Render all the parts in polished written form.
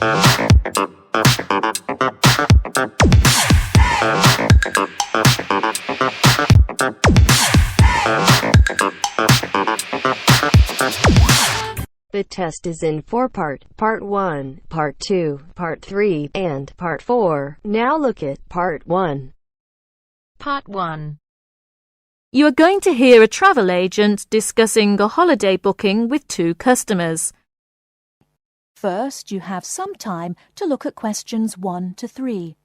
The test is in 4-part, Part 1, Part 2, Part 3, and Part 4. Now look at Part 1. Part 1. You are going to hear a travel agent discussing a holiday booking with two customers. First, you have some time to look at questions 1 to 3.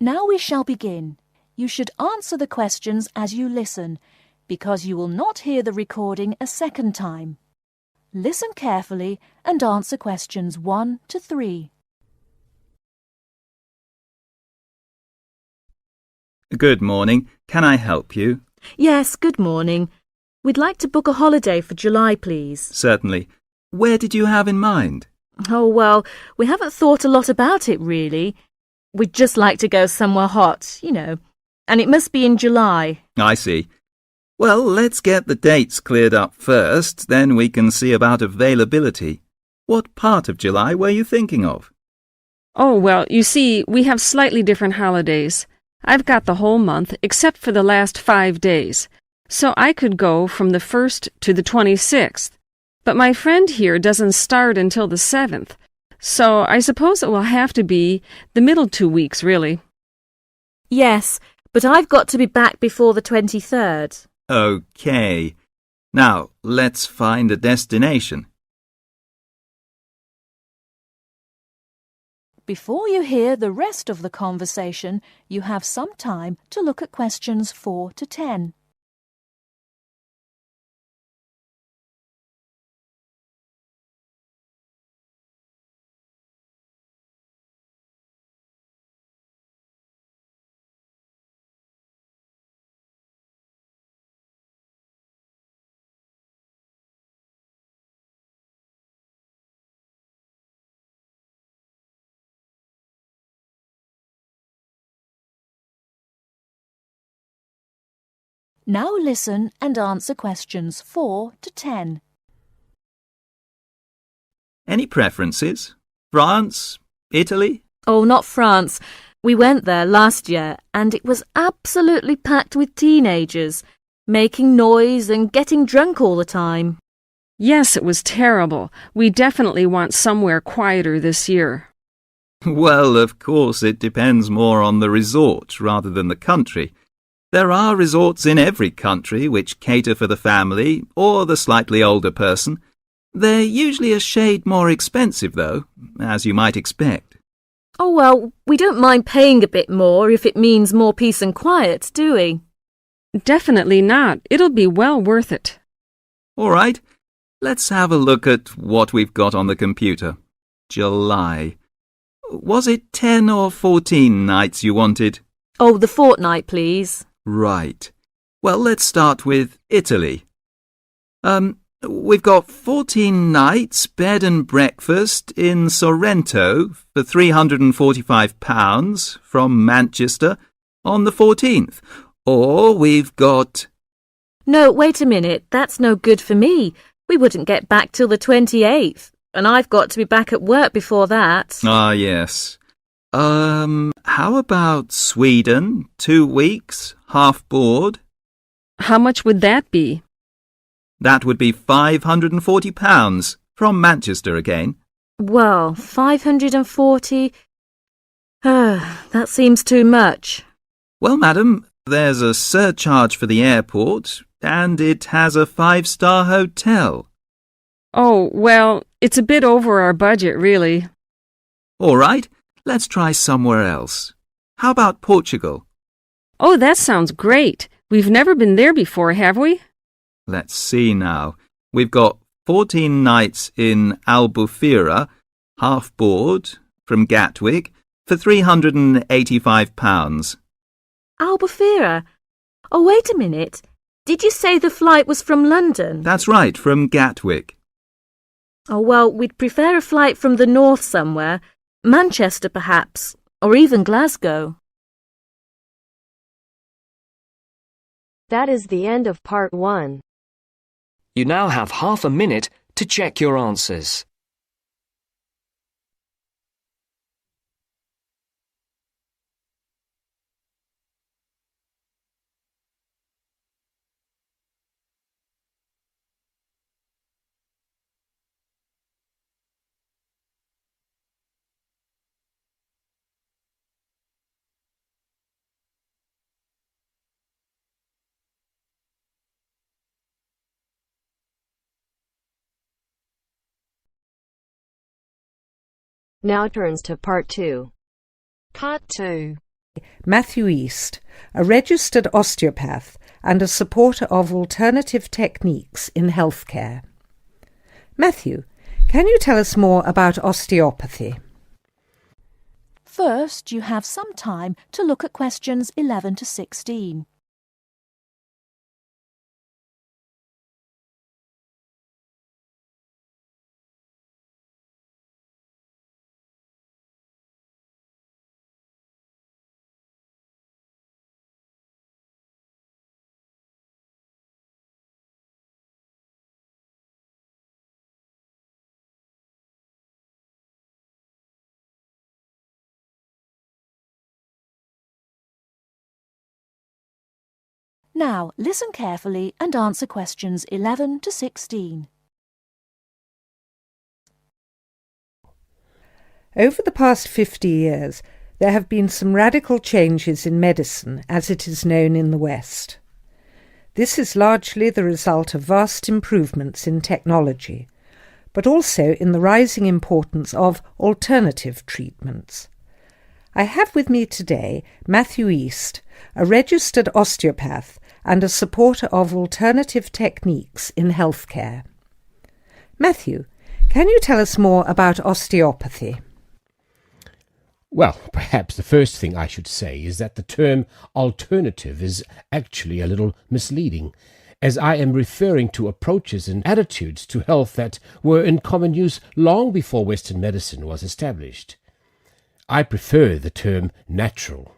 Now we shall begin. You should answer the questions as you listen, because you will not hear the recording a second time. Listen carefully and answer questions 1 to 3. Good morning. Can I help you? Yes, good morning. We'd like to book a holiday for July, please. Certainly. Where did you have in mind? Oh, well, we haven't thought a lot about it, really. We'd just like to go somewhere hot, and it must be in July. I see. Well, let's get the dates cleared up first, then we can see about availability. What part of July were you thinking of? Oh, well, you see, we have slightly different holidays. I've got the whole month except for the last 5 days, so I could go from the 1st to the 26th. But my friend here doesn't start until the 7th. So I suppose it will have to be the middle 2 weeks, really. Yes, but I've got to be back before the 23rd. OK. Now, let's find a destination. Before you hear the rest of the conversation, you have some time to look at questions 4 to 10. Now listen and answer questions 4 to 10. Any preferences? France? Italy? Oh, not France. We went there last year and it was absolutely packed with teenagers, making noise and getting drunk all the time. Yes, it was terrible. We definitely want somewhere quieter this year. Well, of course, it depends more on the resort rather than the country. There are resorts in every country which cater for the family or the slightly older person. They're usually a shade more expensive, though, as you might expect. Oh, well, we don't mind paying a bit more if it means more peace and quiet, do we? Definitely not. It'll be well worth it. All right, let's have a look at what we've got on the computer. July. Was it 10 or 14 nights you wanted? Oh, the fortnight, please. Right. Well, let's start with Italy. We've got 14 nights, bed and breakfast in Sorrento for £345 from Manchester on the 14th. Or we've got... No, wait a minute. That's no good for me. We wouldn't get back till the 28th, and I've got to be back at work before that. Ah, yes. How about Sweden? 2 weeks, half board? How much would that be? That would be £540 from Manchester again. Well, 540... that seems too much. Well, madam, there's a surcharge for the airport, and it has a 5-star hotel. Oh, well, it's a bit over our budget, really. All right, let's try somewhere else. How about Portugal? Oh, that sounds great. We've never been there before, have we? Let's see now. We've got 14 nights in Albufeira half board, from Gatwick, for £385. Albufeira? Oh, wait a minute. Did you say the flight was from London? That's right, from Gatwick. Oh, well, we'd prefer a flight from the north somewhere. Manchester, perhaps, or even Glasgow. That is the end of part 1. You now have half a minute to check your answers. Now turns to part 2. Part 2. Matthew East, a registered osteopath and a supporter of alternative techniques in healthcare. Matthew, can you tell us more about osteopathy? First, you have some time to look at questions 11 to 16. Now, listen carefully and answer questions 11 to 16. Over the past 50 years, there have been some radical changes in medicine as it is known in the West. This is largely the result of vast improvements in technology, but also in the rising importance of alternative treatments. I have with me today Matthew East, a registered osteopath and a supporter of alternative techniques in healthcare. Matthew, can you tell us more about osteopathy? Well, perhaps the first thing I should say is that the term alternative is actually a little misleading, as I am referring to approaches and attitudes to health that were in common use long before Western medicine was established. I prefer the term natural.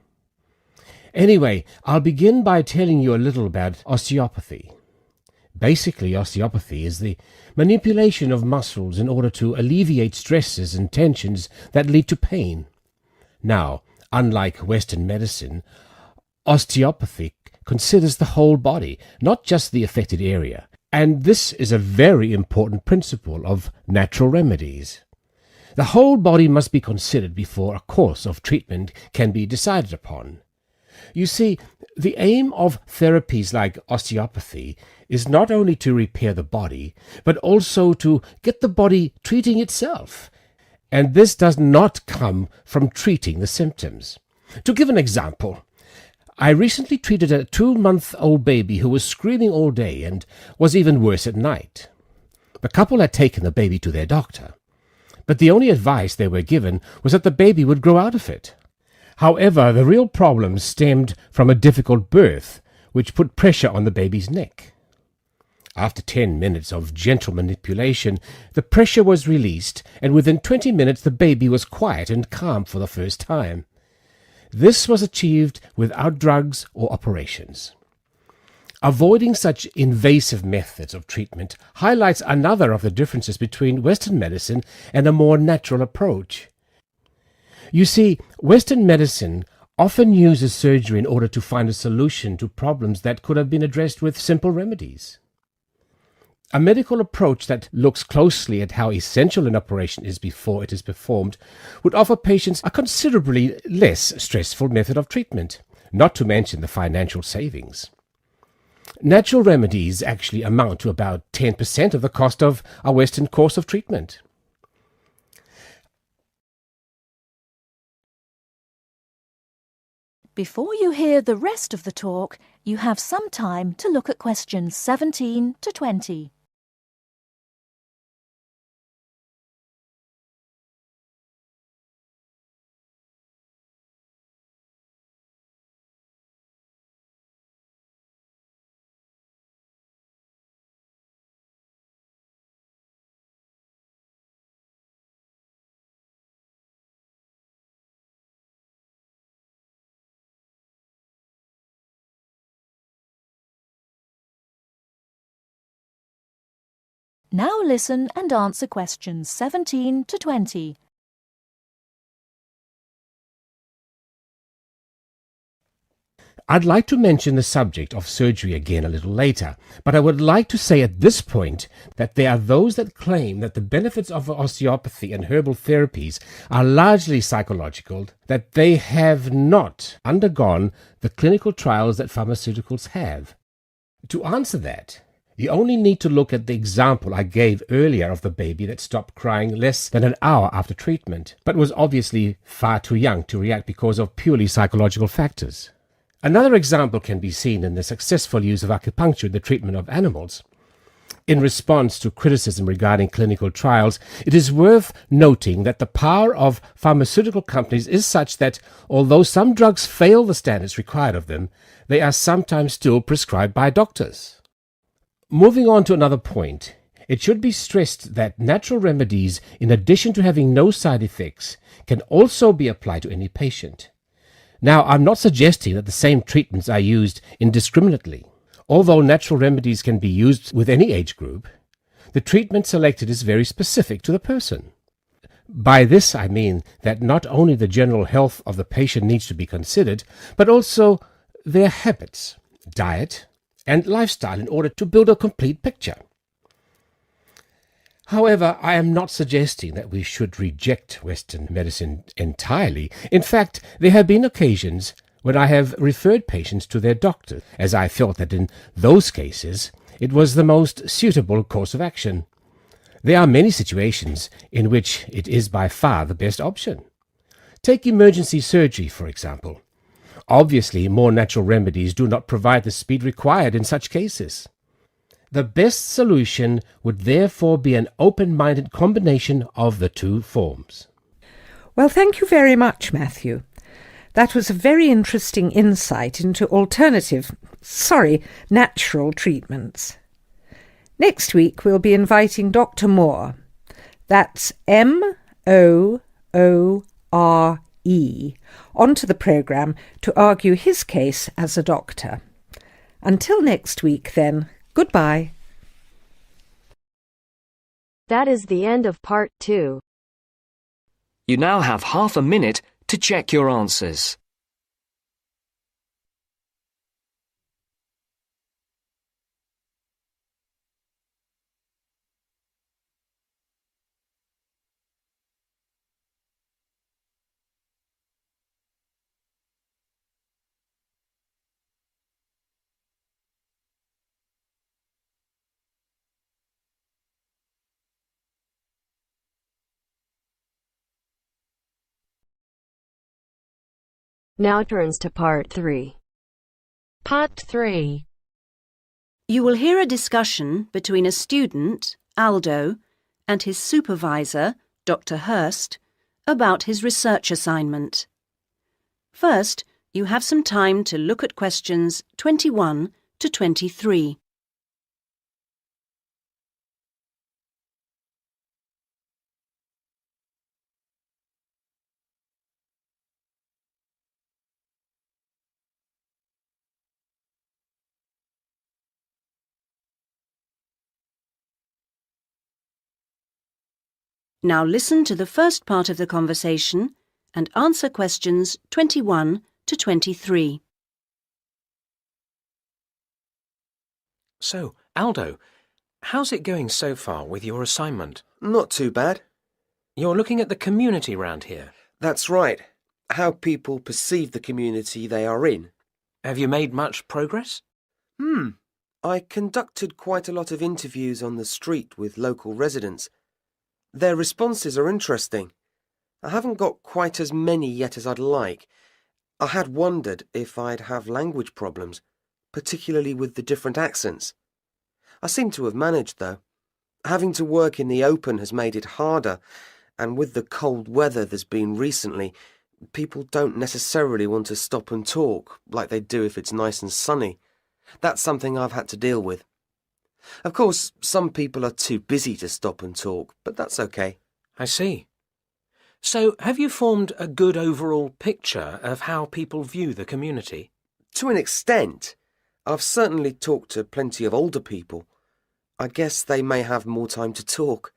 Anyway, I'll begin by telling you a little about osteopathy. Basically, osteopathy is the manipulation of muscles in order to alleviate stresses and tensions that lead to pain. Now, unlike Western medicine, osteopathy considers the whole body, not just the affected area, and this is a very important principle of natural remedies. The whole body must be considered before a course of treatment can be decided upon. You see, the aim of therapies like osteopathy is not only to repair the body, but also to get the body treating itself. And this does not come from treating the symptoms. To give an example, I recently treated a 2-month-old baby who was screaming all day and was even worse at night. The couple had taken the baby to their doctor, but the only advice they were given was that the baby would grow out of it. However, the real problem stemmed from a difficult birth, which put pressure on the baby's neck. After 10 minutes of gentle manipulation, the pressure was released, and within 20 minutes the baby was quiet and calm for the first time. This was achieved without drugs or operations. Avoiding such invasive methods of treatment highlights another of the differences between Western medicine and a more natural approach. You see, Western medicine often uses surgery in order to find a solution to problems that could have been addressed with simple remedies. A medical approach that looks closely at how essential an operation is before it is performed would offer patients a considerably less stressful method of treatment, not to mention the financial savings. Natural remedies actually amount to about 10% of the cost of a Western course of treatment. Before you hear the rest of the talk, you have some time to look at questions 17 to 20. Now listen and answer questions 17 to 20. I'd like to mention the subject of surgery again a little later, but I would like to say at this point that there are those that claim that the benefits of osteopathy and herbal therapies are largely psychological, that they have not undergone the clinical trials that pharmaceuticals have. To answer that, you only need to look at the example I gave earlier of the baby that stopped crying less than an hour after treatment, but was obviously far too young to react because of purely psychological factors. Another example can be seen in the successful use of acupuncture in the treatment of animals. In response to criticism regarding clinical trials, it is worth noting that the power of pharmaceutical companies is such that, although some drugs fail the standards required of them, they are sometimes still prescribed by doctors. Moving on to another point, it should be stressed that natural remedies, in addition to having no side effects, can also be applied to any patient. Now, I'm not suggesting that the same treatments are used indiscriminately. Although natural remedies can be used with any age group, the treatment selected is very specific to the person. By this I mean that not only the general health of the patient needs to be considered, but also their habits, diet, and lifestyle in order to build a complete picture. However, I am not suggesting that we should reject Western medicine entirely. In fact, there have been occasions when I have referred patients to their doctor, as I felt that in those cases it was the most suitable course of action. There are many situations in which it is by far the best option. Take emergency surgery, for example. Obviously, more natural remedies do not provide the speed required in such cases. The best solution would therefore be an open-minded combination of the two forms. Well, thank you very much, Matthew. That was a very interesting insight into natural treatments. Next week we'll be inviting Dr. Moore. That's Moore, onto the programme to argue his case as a doctor. Until next week, then, goodbye. That is the end of part 2. You now have half a minute to check your answers. Now turns to part 3. Part 3. You will hear a discussion between a student, Aldo, and his supervisor, Dr. Hurst, about his research assignment. First, you have some time to look at questions 21 to 23. Now listen to the first part of the conversation and answer questions 21 to 23. So, Aldo, how's it going so far with your assignment? Not too bad. You're looking at the community round here. That's right. How people perceive the community they are in. Have you made much progress? I conducted quite a lot of interviews on the street with local residents. Their responses are interesting. I haven't got quite as many yet as I'd like. I had wondered if I'd have language problems, particularly with the different accents. I seem to have managed, though. Having to work in the open has made it harder, and with the cold weather there's been recently, people don't necessarily want to stop and talk like they do if it's nice and sunny. That's something I've had to deal with. Of course, some people are too busy to stop and talk, but that's okay. I see. So, have you formed a good overall picture of how people view the community? To an extent. I've certainly talked to plenty of older people. I guess they may have more time to talk.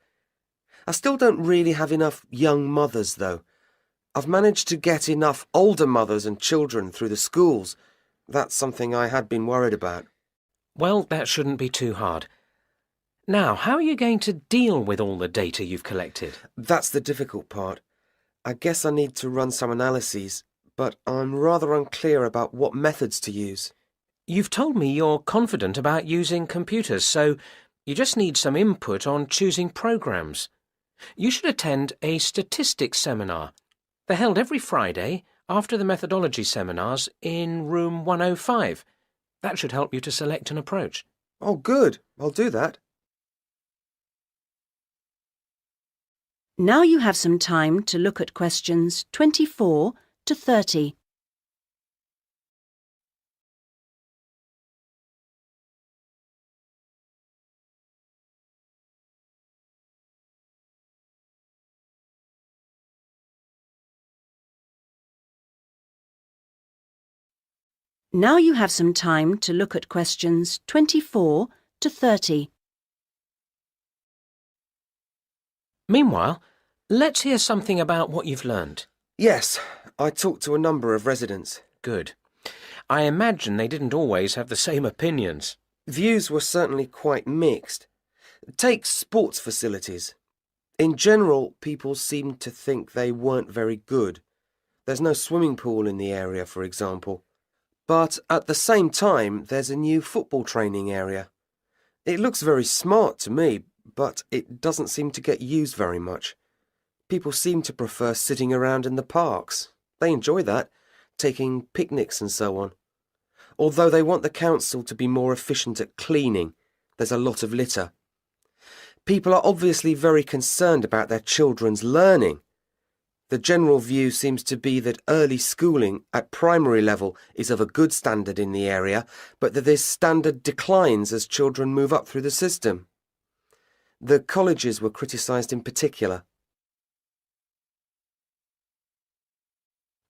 I still don't really have enough young mothers, though. I've managed to get enough older mothers and children through the schools. That's something I had been worried about. Well, that shouldn't be too hard. Now, how are you going to deal with all the data you've collected? That's the difficult part. I guess I need to run some analyses, but I'm rather unclear about what methods to use. You've told me you're confident about using computers, so you just need some input on choosing programs. You should attend a statistics seminar. They're held every Friday after the methodology seminars in room 105. That should help you to select an approach. Oh, good. I'll do that. Now you have some time to look at questions 24 to 30. Now you have some time to look at questions 24 to 30. Meanwhile, let's hear something about what you've learned. Yes, I talked to a number of residents. Good. I imagine they didn't always have the same opinions. Views were certainly quite mixed. Take sports facilities. In general, people seemed to think they weren't very good. There's no swimming pool in the area, for example. But at the same time, there's a new football training area. It looks very smart to me, but it doesn't seem to get used very much. People seem to prefer sitting around in the parks. They enjoy that, taking picnics and so on. Although they want the council to be more efficient at cleaning, there's a lot of litter. People are obviously very concerned about their children's learning. The general view seems to be that early schooling at primary level is of a good standard in the area, but that this standard declines as children move up through the system. The colleges were criticised in particular.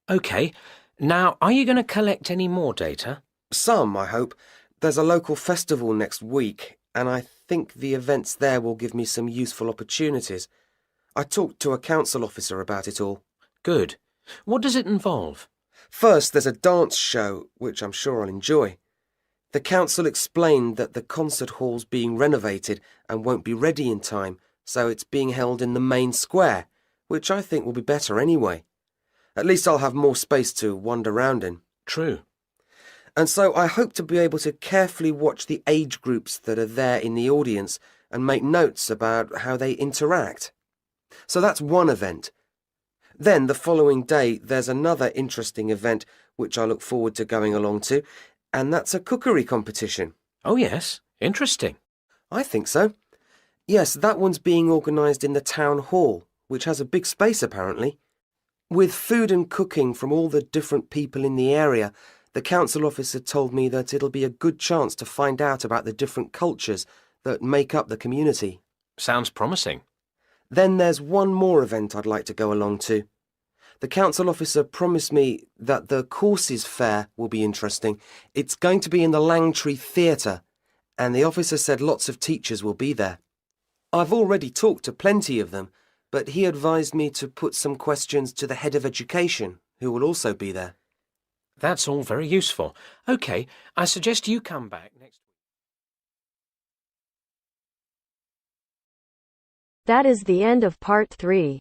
OK, now are you going to collect any more data? Some, I hope. There's a local festival next week, and I think the events there will give me some useful opportunities. I talked to a council officer about it all. Good. What does it involve? First, there's a dance show, which I'm sure I'll enjoy. The council explained that the concert hall's being renovated and won't be ready in time, so it's being held in the main square, which I think will be better anyway. At least I'll have more space to wander around in. True. And so I hope to be able to carefully watch the age groups that are there in the audience and make notes about how they interact. So that's one event. Then the following day there's another interesting event which I look forward to going along to, and that's a cookery competition. Oh yes, interesting. I think so. Yes, that one's being organised in the town hall, which has a big space apparently. With food and cooking from all the different people in the area, the council officer told me that it'll be a good chance to find out about the different cultures that make up the community. Sounds promising. Then there's one more event I'd like to go along to. The council officer promised me that the courses fair will be interesting. It's going to be in the Langtree Theatre, and the officer said lots of teachers will be there. I've already talked to plenty of them, but he advised me to put some questions to the head of education, who will also be there. That's all very useful. OK, I suggest you come back next week. That is the end of part 3.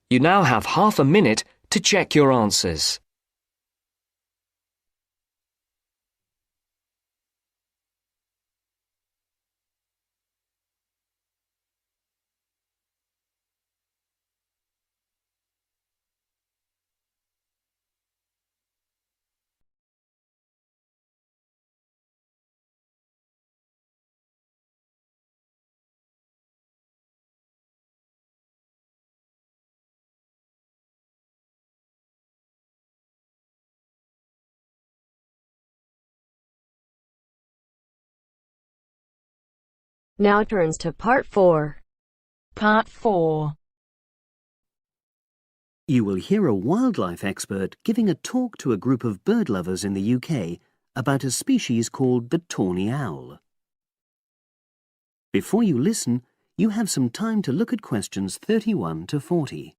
You now have half a minute to check your answers. Now turns to part 4. Part 4. You will hear a wildlife expert giving a talk to a group of bird lovers in the UK about a species called the tawny owl. Before you listen, you have some time to look at questions 31 to 40.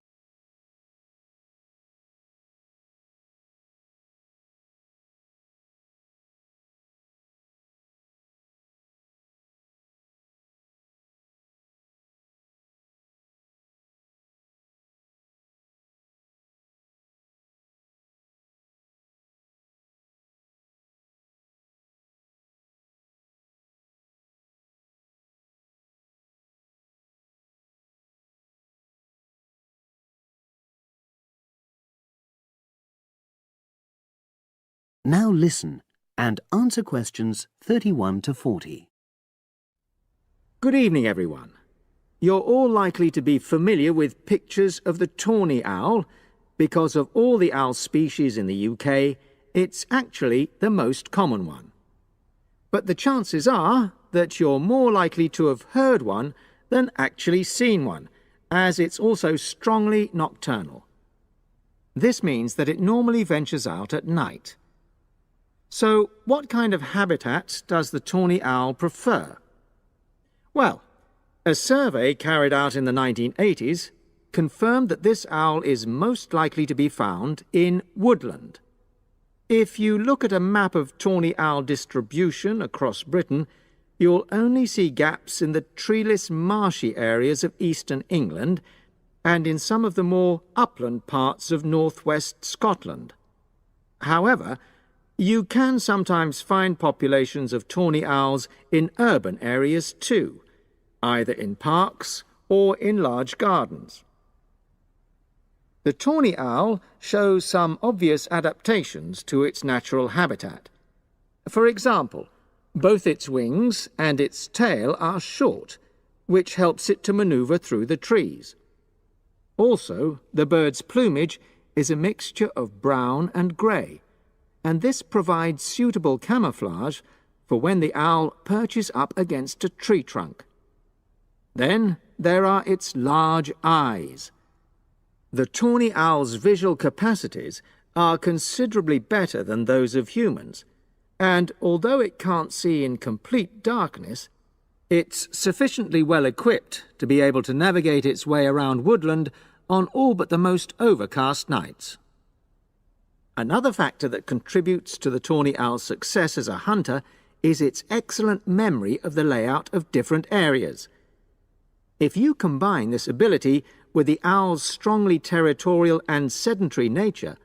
Now listen and answer questions 31 to 40. Good evening, everyone. You're all likely to be familiar with pictures of the tawny owl. Because of all the owl species in the UK, it's actually the most common one. But the chances are that you're more likely to have heard one than actually seen one, as it's also strongly nocturnal. This means that it normally ventures out at night. So, what kind of habitat does the tawny owl prefer? Well, a survey carried out in the 1980s confirmed that this owl is most likely to be found in woodland. If you look at a map of tawny owl distribution across Britain, you'll only see gaps in the treeless marshy areas of eastern England and in some of the more upland parts of northwest Scotland. However, you can sometimes find populations of tawny owls in urban areas too, either in parks or in large gardens. The tawny owl shows some obvious adaptations to its natural habitat. For example, both its wings and its tail are short, which helps it to maneuver through the trees. Also, the bird's plumage is a mixture of brown and grey, and this provides suitable camouflage for when the owl perches up against a tree trunk. Then there are its large eyes. The tawny owl's visual capacities are considerably better than those of humans, and although it can't see in complete darkness, it's sufficiently well equipped to be able to navigate its way around woodland on all but the most overcast nights. Another factor that contributes to the tawny owl's success as a hunter is its excellent memory of the layout of different areas. If you combine this ability with the owl's strongly territorial and sedentary nature,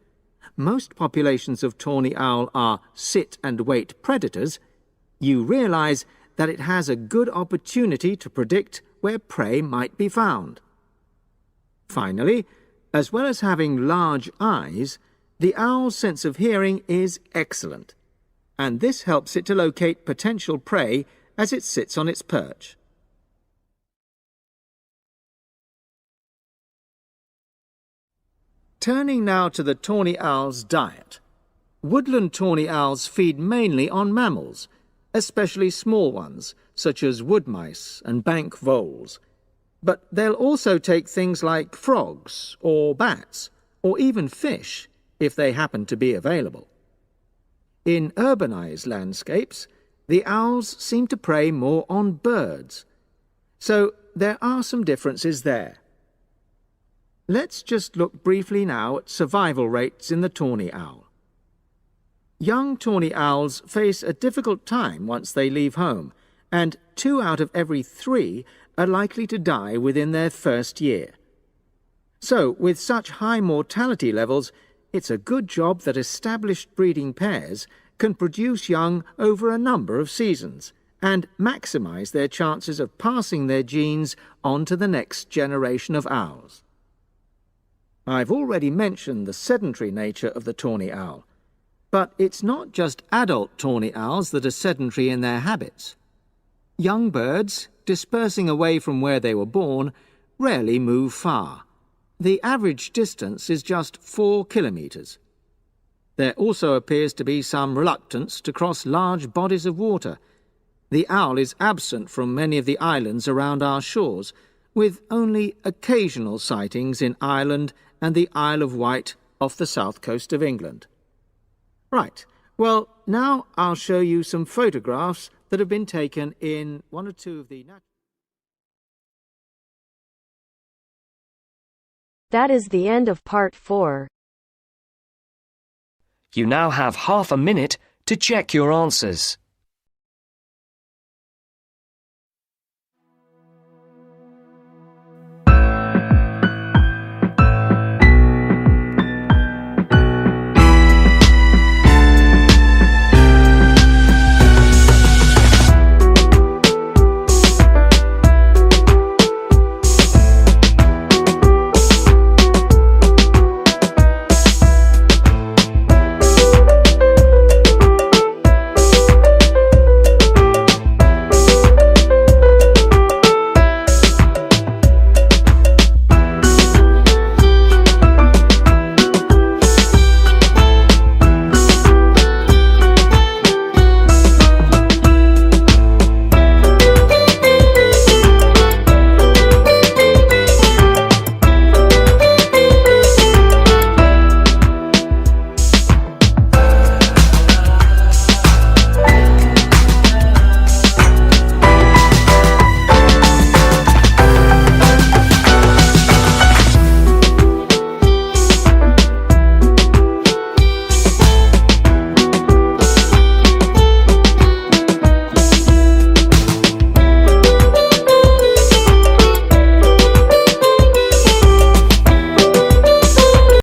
most populations of tawny owl are sit-and-wait predators, you realize that it has a good opportunity to predict where prey might be found. Finally, as well as having large eyes, the owl's sense of hearing is excellent, and this helps it to locate potential prey as it sits on its perch. Turning now to the tawny owl's diet. Woodland tawny owls feed mainly on mammals, especially small ones, such as wood mice and bank voles. But they'll also take things like frogs or bats, or even fish, if they happen to be available. In urbanized landscapes, the owls seem to prey more on birds. So there are some differences there. Let's just look briefly now at survival rates in the tawny owl. Young tawny owls face a difficult time once they leave home, and 2 out of every 3 are likely to die within their first year. So, with such high mortality levels, it's a good job that established breeding pairs can produce young over a number of seasons and maximize their chances of passing their genes on to the next generation of owls. I've already mentioned the sedentary nature of the tawny owl, but it's not just adult tawny owls that are sedentary in their habits. Young birds, dispersing away from where they were born, rarely move far. The average distance is just 4 kilometres. There also appears to be some reluctance to cross large bodies of water. The owl is absent from many of the islands around our shores, with only occasional sightings in Ireland and the Isle of Wight off the south coast of England. Right, well, now I'll show you some photographs that have been taken in one or two of the That is the end of part 4. You now have half a minute to check your answers.